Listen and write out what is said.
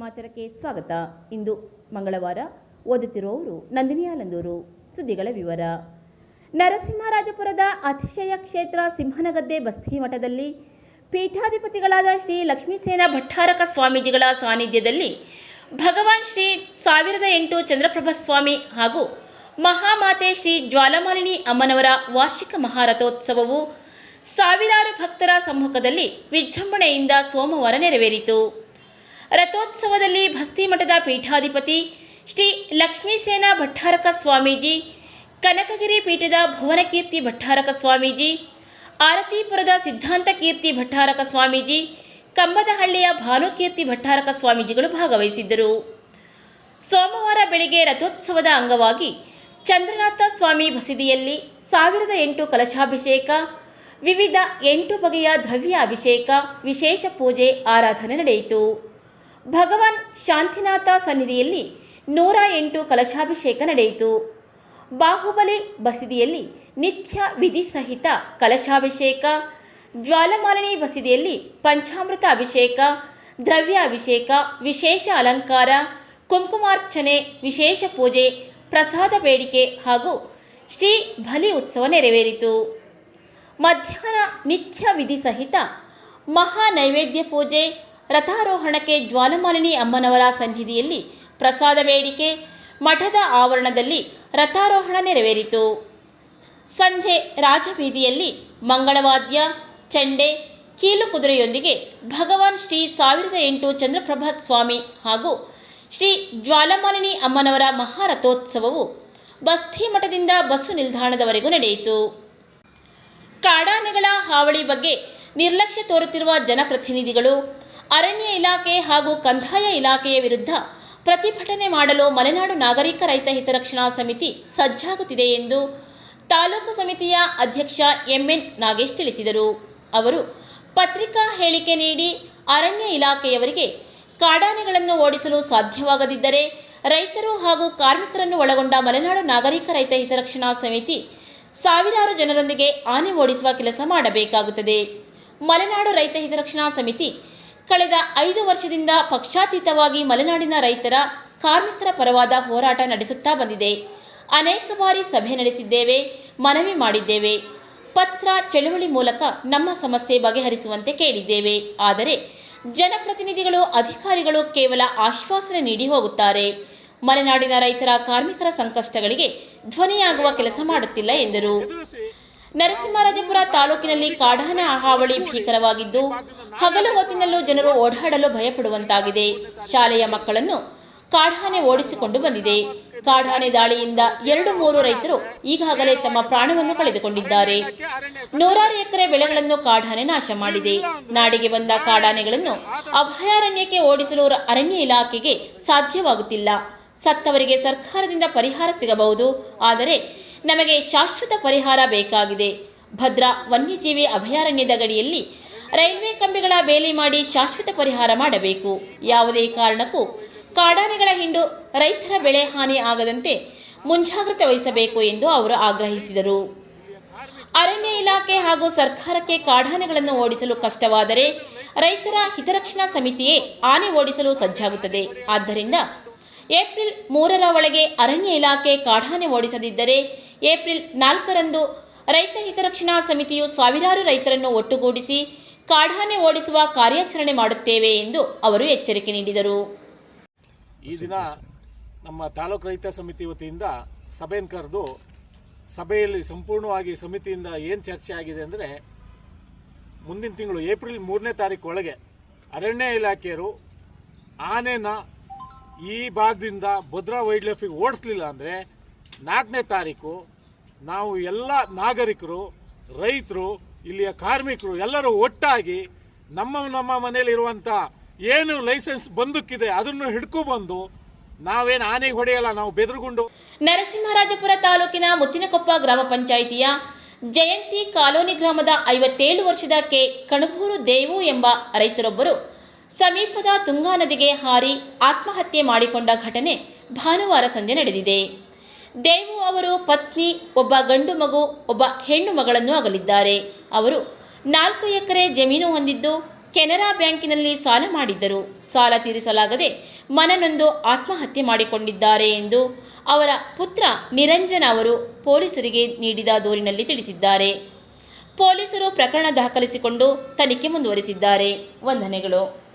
ಸಮಾಚಾರಕ್ಕೆ ಸ್ವಾಗತ. ಇಂದು ಮಂಗಳವಾರ. ಓದುತ್ತಿರುವವರು ನಂದಿನಿ ಆಲಂದೂರು. ಸುದ್ದಿಗಳ ವಿವರ. ನರಸಿಂಹರಾಜಪುರದ ಅತಿಶಯ ಕ್ಷೇತ್ರ ಸಿಂಹನಗದ್ದೆ ಬಸ್ತಿ ಮಠದಲ್ಲಿ ಪೀಠಾಧಿಪತಿಗಳಾದ ಶ್ರೀ ಲಕ್ಷ್ಮೀಸೇನ ಭಟ್ಟಾರಕ ಸ್ವಾಮೀಜಿಗಳ ಸಾನ್ನಿಧ್ಯದಲ್ಲಿ ಭಗವಾನ್ ಶ್ರೀ 1008 ಚಂದ್ರಪ್ರಭ ಸ್ವಾಮಿ ಹಾಗೂ ಮಹಾಮಾತೆ ಶ್ರೀ ಜ್ವಾಲಾಮಾಲಿನಿ ಅಮ್ಮನವರ ವಾರ್ಷಿಕ ಮಹಾರಥೋತ್ಸವವು ಸಾವಿರಾರು ಭಕ್ತರ ಸಮ್ಮುಖದಲ್ಲಿ ವಿಜೃಂಭಣೆಯಿಂದ ಸೋಮವಾರ ನೆರವೇರಿತು. ರಥೋತ್ಸವದಲ್ಲಿ ಬಸ್ತಿಮಠದ ಪೀಠಾಧಿಪತಿ ಶ್ರೀ ಲಕ್ಷ್ಮೀಸೇನ ಭಟ್ಟಾರಕ ಸ್ವಾಮೀಜಿ, ಕನಕಗಿರಿ ಪೀಠದ ಭುವನಕೀರ್ತಿ ಭಟ್ಟಾರಕ ಸ್ವಾಮೀಜಿ, ಆರತೀಪುರದ ಸಿದ್ಧಾಂತ ಕೀರ್ತಿ ಭಟ್ಟಾರಕ ಸ್ವಾಮೀಜಿ, ಕಂಬದಹಳ್ಳಿಯ ಭಾನುಕೀರ್ತಿ ಭಟ್ಟಾರಕ ಸ್ವಾಮೀಜಿಗಳು ಭಾಗವಹಿಸಿದ್ದರು. ಸೋಮವಾರ ಬೆಳಗ್ಗೆ ರಥೋತ್ಸವದ ಅಂಗವಾಗಿ ಚಂದ್ರನಾಥ ಸ್ವಾಮಿ ಬಸದಿಯಲ್ಲಿ 1008 ಕಲಶಾಭಿಷೇಕ, ವಿವಿಧ 8 ಬಗೆಯ ದ್ರವ್ಯಾಭಿಷೇಕ, ವಿಶೇಷ ಪೂಜೆ ಆರಾಧನೆ ನಡೆಯಿತು. ಭಗವಾನ್ ಶಾಂತಿನಾಥ ಸನ್ನಿಧಿಯಲ್ಲಿ 108 ಕಲಶಾಭಿಷೇಕ ನಡೆಯಿತು. ಬಾಹುಬಲಿ ಬಸದಿಯಲ್ಲಿ ನಿತ್ಯ ವಿಧಿ ಸಹಿತ ಕಲಶಾಭಿಷೇಕ, ಜ್ವಾಲಾಮಾಲಿನಿ ಬಸದಿಯಲ್ಲಿ ಪಂಚಾಮೃತ ಅಭಿಷೇಕ, ದ್ರವ್ಯಾಭಿಷೇಕ, ವಿಶೇಷ ಅಲಂಕಾರ, ಕುಂಕುಮಾರ್ಚನೆ, ವಿಶೇಷ ಪೂಜೆ, ಪ್ರಸಾದ ಬೇಡಿಕೆ ಹಾಗೂ ಶ್ರೀ ಬಲಿ ಉತ್ಸವ ನೆರವೇರಿತು. ಮಧ್ಯಾಹ್ನ ನಿತ್ಯ ವಿಧಿ ಸಹಿತ ಮಹಾ ನೈವೇದ್ಯ ಪೂಜೆ, ರಥಾರೋಹಣಕ್ಕೆ ಜ್ವಾಲಾಮಾಲಿನಿ ಅಮ್ಮನವರ ಸನ್ನಿಧಿಯಲ್ಲಿ ಪ್ರಸಾದ ಬೇಡಿಕೆ, ಮಠದ ಆವರಣದಲ್ಲಿ ರಥಾರೋಹಣ ನೆರವೇರಿತು. ಸಂಜೆ ರಾಜಬೀದಿಯಲ್ಲಿ ಮಂಗಳವಾದ್ಯ, ಚಂಡೆ, ಕೀಲು ಕುದುರೆಯೊಂದಿಗೆ ಭಗವಾನ್ ಶ್ರೀ 1008 ಚಂದ್ರಪ್ರಭ ಸ್ವಾಮಿ ಹಾಗೂ ಶ್ರೀ ಜ್ವಾಲಾಮಾಲಿನಿ ಅಮ್ಮನವರ ಮಹಾರಥೋತ್ಸವವು ಬಸ್ತಿ ಮಠದಿಂದ ಬಸ್ಸು ನಿಲ್ದಾಣದವರೆಗೂ ನಡೆಯಿತು. ಕಾಡಾನೆಗಳ ಹಾವಳಿ ಬಗ್ಗೆ ನಿರ್ಲಕ್ಷ್ಯ ತೋರುತ್ತಿರುವ ಜನಪ್ರತಿನಿಧಿಗಳು, ಅರಣ್ಯ ಇಲಾಖೆ ಹಾಗೂ ಕಂದಾಯ ಇಲಾಖೆಯ ವಿರುದ್ಧ ಪ್ರತಿಭಟನೆ ಮಾಡಲು ಮಲೆನಾಡು ನಾಗರಿಕ ರೈತ ಹಿತರಕ್ಷಣಾ ಸಮಿತಿ ಸಜ್ಜಾಗುತ್ತಿದೆ ಎಂದು ತಾಲೂಕು ಸಮಿತಿಯ ಅಧ್ಯಕ್ಷ MN ನಾಗೇಶ್ ತಿಳಿಸಿದರು. ಅವರು ಪತ್ರಿಕಾ ಹೇಳಿಕೆ ನೀಡಿ ಅರಣ್ಯ ಇಲಾಖೆಯವರಿಗೆ ಕಾಡಾನೆಗಳನ್ನು ಓಡಿಸಲು ಸಾಧ್ಯವಾಗದಿದ್ದರೆ ರೈತರು ಹಾಗೂ ಕಾರ್ಮಿಕರನ್ನು ಒಳಗೊಂಡ ಮಲೆನಾಡು ನಾಗರಿಕ ರೈತ ಹಿತರಕ್ಷಣಾ ಸಮಿತಿ ಸಾವಿರಾರು ಜನರೊಂದಿಗೆ ಆನೆ ಓಡಿಸುವ ಕೆಲಸ ಮಾಡಬೇಕಾಗುತ್ತದೆ. ಮಲೆನಾಡು ರೈತ ಹಿತರಕ್ಷಣಾ ಸಮಿತಿ ಕಳೆದ 5 ವರ್ಷದಿಂದ ಪಕ್ಷಾತೀತವಾಗಿ ಮಲೆನಾಡಿನ ರೈತರ, ಕಾರ್ಮಿಕರ ಪರವಾದ ಹೋರಾಟ ನಡೆಸುತ್ತಾ ಬಂದಿದೆ. ಅನೇಕ ಬಾರಿ ಸಭೆ ನಡೆಸಿದ್ದೇವೆ, ಮನವಿ ಮಾಡಿದ್ದೇವೆ, ಪತ್ರ, ಚಳುವಳಿ ಮೂಲಕ ನಮ್ಮ ಸಮಸ್ಯೆ ಬಗೆಹರಿಸುವಂತೆ ಕೇಳಿದ್ದೇವೆ. ಆದರೆ ಜನಪ್ರತಿನಿಧಿಗಳು, ಅಧಿಕಾರಿಗಳು ಕೇವಲ ಆಶ್ವಾಸನೆ ನೀಡಿ ಹೋಗುತ್ತಾರೆ. ಮಲೆನಾಡಿನ ರೈತರ, ಕಾರ್ಮಿಕರ ಸಂಕಷ್ಟಗಳಿಗೆ ಧ್ವನಿಯಾಗುವ ಕೆಲಸ ಮಾಡುತ್ತಿಲ್ಲ ಎಂದರು. ನರಸಿಂಹರಾಜಪುರ ತಾಲೂಕಿನಲ್ಲಿ ಕಾಡಾನೆ ಹಾವಳಿ ಭೀಕರವಾಗಿದ್ದು ಹಗಲು ಹೊತ್ತಿನಲ್ಲೂ ಜನರು ಓಡಾಡಲು ಭಯಪಡುವಂತಾಗಿದೆ. ಶಾಲೆಯ ಮಕ್ಕಳನ್ನು ಕಾಡಾನೆ ಓಡಿಸಿಕೊಂಡು ಬಂದಿದೆ. ಕಾಡಾನೆ ದಾಳಿಯಿಂದ 2-3 ರೈತರು ಈಗಾಗಲೇ ತಮ್ಮ ಪ್ರಾಣವನ್ನು ಕಳೆದುಕೊಂಡಿದ್ದಾರೆ. 100 ಎಕರೆ ಬೆಳೆಗಳನ್ನು ಕಾಡಾನೆ ನಾಶ ಮಾಡಿದೆ. ನಾಡಿಗೆ ಬಂದ ಕಾಡಾನೆಗಳನ್ನು ಅಭಯಾರಣ್ಯಕ್ಕೆ ಓಡಿಸಲು ಅರಣ್ಯ ಇಲಾಖೆಗೆ ಸಾಧ್ಯವಾಗುತ್ತಿಲ್ಲ. ಸತ್ತವರಿಗೆ ಸರ್ಕಾರದಿಂದ ಪರಿಹಾರ ಸಿಗಬಹುದು, ಆದರೆ ನಮಗೆ ಶಾಶ್ವತ ಪರಿಹಾರ ಬೇಕಾಗಿದೆ. ಭದ್ರಾ ವನ್ಯಜೀವಿ ಅಭಯಾರಣ್ಯದ ಗಡಿಯಲ್ಲಿ ರೈಲ್ವೆ ಕಂಬಿಗಳ ಬೇಲಿ ಮಾಡಿ ಶಾಶ್ವತ ಪರಿಹಾರ ಮಾಡಬೇಕು. ಯಾವುದೇ ಕಾರಣಕ್ಕೂ ಕಾಡಾನೆಗಳ ಹಿಂಡು ರೈತರ ಬೆಳೆ ಹಾನಿ ಆಗದಂತೆ ಮುಂಜಾಗ್ರತೆ ವಹಿಸಬೇಕು ಎಂದು ಅವರು ಆಗ್ರಹಿಸಿದರು. ಅರಣ್ಯ ಇಲಾಖೆ ಹಾಗೂ ಸರ್ಕಾರಕ್ಕೆ ಕಾಡಾನೆಗಳನ್ನು ಓಡಿಸಲು ಕಷ್ಟವಾದರೆ ರೈತರ ಹಿತರಕ್ಷಣಾ ಸಮಿತಿಯೇ ಆನೆ ಓಡಿಸಲು ಸಜ್ಜಾಗುತ್ತದೆ. ಆದ್ದರಿಂದ ಏಪ್ರಿಲ್ 3ರ ಒಳಗೆ ಅರಣ್ಯ ಇಲಾಖೆ ಕಾಡಾನೆ ಓಡಿಸದಿದ್ದರೆ ಏಪ್ರಿಲ್ 4ರಂದು ರೈತ ಹಿತರಕ್ಷಣಾ ಸಮಿತಿಯು ಸಾವಿರಾರು ರೈತರನ್ನು ಒಟ್ಟುಗೂಡಿಸಿ ಕಾಡಾನೆ ಓಡಿಸುವ ಕಾರ್ಯಾಚರಣೆ ಮಾಡುತ್ತೇವೆ ಎಂದು ಅವರು ಎಚ್ಚರಿಕೆ ನೀಡಿದರು. ಈ ದಿನ ನಮ್ಮ ತಾಲೂಕು ರೈತ ಸಮಿತಿ ವತಿಯಿಂದ ಸಭೆಯನ್ನು ಕರೆದು ಸಭೆಯಲ್ಲಿ ಸಂಪೂರ್ಣವಾಗಿ ಸಮಿತಿಯಿಂದ ಏನು ಚರ್ಚೆ ಆಗಿದೆ ಅಂದರೆ, ಮುಂದಿನ ತಿಂಗಳು ಏಪ್ರಿಲ್ 3ನೇ ತಾರೀಕು ಒಳಗೆ ಅರಣ್ಯ ಇಲಾಖೆಯರು ಆನೆನ ಈ ಭಾಗದಿಂದ ಭದ್ರಾ ವೈಲ್ಡ್ ಲೈಫಿಗೆ ಓಡಿಸ್ಲಿಲ್ಲ ಅಂದರೆ 4ನೇ ತಾರೀಕು ನಾವು ಎಲ್ಲ ನಾಗರಿಕರು, ರೈತರು, ಇಲ್ಲಿಯ ಕಾರ್ಮಿಕರು ಎಲ್ಲರೂ ಒಟ್ಟಾಗಿ ನಮ್ಮ ಮನೆಯಲ್ಲಿರುವಂಥ ಏನು ಲೈಸೆನ್ಸ್ ಬಂದೂಕಿದೆ ಅದನ್ನು ಹಿಡ್ಕೊಬಂದು ನಾವೇನು ಆನೆಗೆ ಹೊಡೆಯಲ್ಲ, ನಾವು ಬೆದರುಗೊಂಡು. ನರಸಿಂಹರಾಜಪುರ ತಾಲೂಕಿನ ಮುತ್ತಿನಕೊಪ್ಪ ಗ್ರಾಮ ಪಂಚಾಯಿತಿಯ ಜಯಂತಿ ಕಾಲೋನಿ ಗ್ರಾಮದ 57 ವರ್ಷದ ಕೆ ಕಣಬೂರು ದೇವು ಎಂಬ ರೈತರೊಬ್ಬರು ಸಮೀಪದ ತುಂಗಾ ನದಿಗೆ ಹಾರಿ ಆತ್ಮಹತ್ಯೆ ಮಾಡಿಕೊಂಡ ಘಟನೆ ಭಾನುವಾರ ಸಂಜೆ ನಡೆದಿದೆ. ದೇವು ಅವರು ಪತ್ನಿ, ಒಬ್ಬ ಗಂಡು ಮಗು, ಒಬ್ಬ ಹೆಣ್ಣು ಮಗಳನ್ನು ಅಗಲಿದ್ದಾರೆ. ಅವರು 4 ಎಕರೆ ಜಮೀನು ಹೊಂದಿದ್ದು ಕೆನರಾ ಬ್ಯಾಂಕಿನಲ್ಲಿ ಸಾಲ ಮಾಡಿದ್ದರು. ಸಾಲ ತೀರಿಸಲಾಗದೆ ಮನನೊಂದು ಆತ್ಮಹತ್ಯೆ ಮಾಡಿಕೊಂಡಿದ್ದಾರೆ ಎಂದು ಅವರ ಪುತ್ರ ನಿರಂಜನ್ ಅವರು ಪೊಲೀಸರಿಗೆ ನೀಡಿದ ದೂರಿನಲ್ಲಿ ತಿಳಿಸಿದ್ದಾರೆ. ಪೊಲೀಸರು ಪ್ರಕರಣ ದಾಖಲಿಸಿಕೊಂಡು ತನಿಖೆ ಮುಂದುವರಿಸಿದ್ದಾರೆ. ವಂದನೆಗಳು.